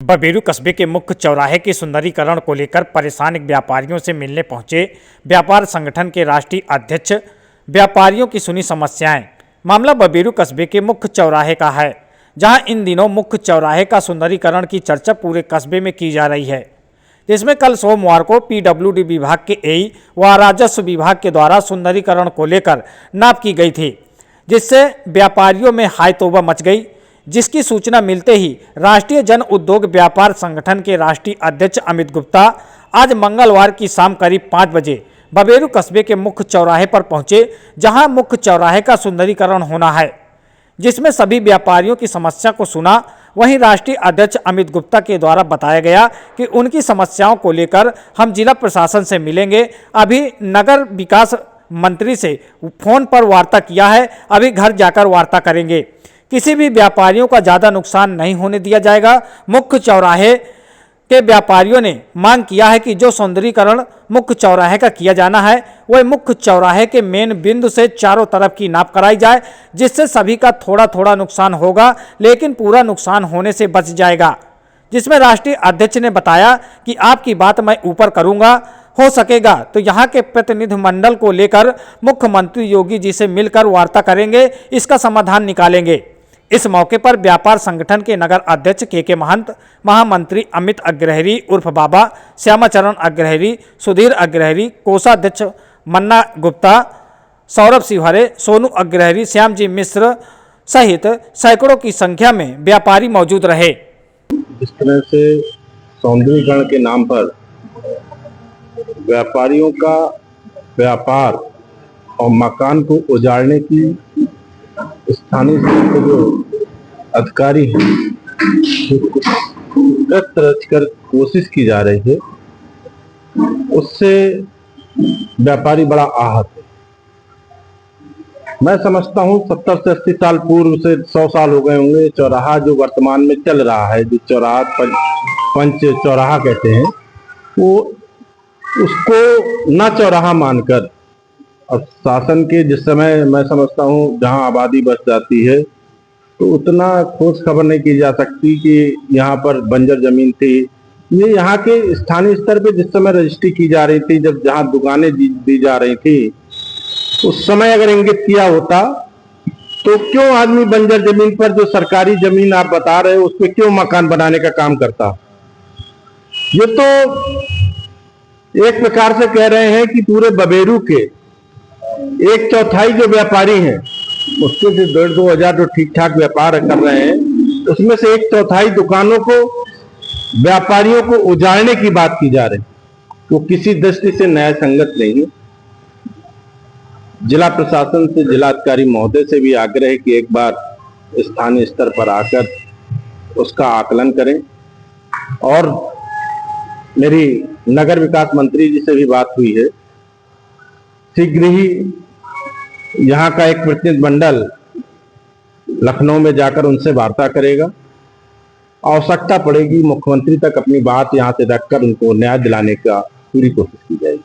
बबेरू कस्बे के मुख्य चौराहे के सुंदरीकरण को लेकर परेशान व्यापारियों से मिलने पहुंचे व्यापार संगठन के राष्ट्रीय अध्यक्ष व्यापारियों की सुनी समस्याएं। मामला बबेरू कस्बे के मुख्य चौराहे का है, जहां इन दिनों मुख्य चौराहे का सुंदरीकरण की चर्चा पूरे कस्बे में की जा रही है, जिसमें कल सोमवार को पीडब्ल्यूडी विभाग के एई व राजस्व विभाग के द्वारा सुंदरीकरण को लेकर नाप की गई थी, जिससे व्यापारियों में हाय तौबा मच गई। जिसकी सूचना मिलते ही राष्ट्रीय जन उद्योग व्यापार संगठन के राष्ट्रीय अध्यक्ष अमित गुप्ता आज मंगलवार की शाम करीब 5 बजे बबेरू कस्बे के मुख्य चौराहे पर पहुंचे, जहां मुख्य चौराहे का सुंदरीकरण होना है, जिसमें सभी व्यापारियों की समस्या को सुना। वहीं राष्ट्रीय अध्यक्ष अमित गुप्ता के द्वारा बताया गया कि उनकी समस्याओं को लेकर हम जिला प्रशासन से मिलेंगे। अभी नगर विकास मंत्री से फोन पर वार्ता किया है, अभी घर जाकर वार्ता करेंगे। किसी भी व्यापारियों का ज़्यादा नुकसान नहीं होने दिया जाएगा। मुख्य चौराहे के व्यापारियों ने मांग किया है कि जो सौंदर्यीकरण मुख्य चौराहे का किया जाना है, वह मुख्य चौराहे के मेन बिंदु से चारों तरफ की नाप कराई जाए, जिससे सभी का थोड़ा थोड़ा नुकसान होगा, लेकिन पूरा नुकसान होने से बच जाएगा। जिसमें राष्ट्रीय अध्यक्ष ने बताया कि आपकी बात मैं ऊपर करूंगा, हो सकेगा तो यहाँ के प्रतिनिधिमंडल को लेकर मुख्यमंत्री योगी जी से मिलकर वार्ता करेंगे, इसका समाधान निकालेंगे। इस मौके पर व्यापार संगठन के नगर अध्यक्ष के महंत, महामंत्री अमित अग्रहरी उर्फ बाबा, श्यामाचरण अग्रहरी, सुधीर अग्रहरी, कोषाध्यक्ष मन्ना गुप्ता, सौरभ शिवहरे, सोनू अग्रहरी, श्यामजी मिश्र सहित सैकड़ों की संख्या में व्यापारी मौजूद रहे। इस तरह से सौंदर्यीकरण के नाम पर व्यापारियों का व्यापार और मकान को उजाड़ने की स्थानीय स्तर के जो अधिकारी हैं, रच कर कोशिश की जा रही है, उससे व्यापारी बड़ा आहत है। मैं समझता हूँ 70 से 80 साल पूर्व से 100 साल हो गए होंगे चौराहा जो वर्तमान में चल रहा है, जो चौराहा पंच चौराहा कहते हैं, वो उसको न चौराहा मानकर अब शासन के जिस समय मैं समझता हूँ जहाँ आबादी बच जाती है तो उतना खोज खबर नहीं की जा सकती कि यहाँ पर बंजर जमीन थी। ये यहाँ के स्थानीय स्तर पे जिस समय रजिस्ट्री की जा रही थी, जब जहाँ दुकानें दी जा रही थी, उस समय अगर इंगित किया होता तो क्यों आदमी बंजर जमीन पर जो सरकारी जमीन आप बता रहे हो उस पर क्यों मकान बनाने का काम करता। ये तो एक प्रकार से कह रहे हैं कि पूरे बबेरू के 1/4 जो व्यापारी हैं, उसके से 1,500-2 हजार जो ठीक ठाक व्यापार कर रहे हैं, उसमें से 1/4 दुकानों को व्यापारियों को उजाड़ने की बात की जा रही है, तो किसी दृष्टि से न्याय संगत नहीं है। जिला प्रशासन से, जिलाधिकारी महोदय से भी आग्रह है कि एक बार स्थानीय स्तर पर आकर उसका आकलन करें। और मेरी नगर विकास मंत्री जी से भी बात हुई है, शीघ्र ही यहाँ का एक प्रतिनिधिमंडल लखनऊ में जाकर उनसे वार्ता करेगा। आवश्यकता पड़ेगी मुख्यमंत्री तक अपनी बात यहाँ से रखकर उनको न्याय दिलाने का पूरी कोशिश की जाएगी।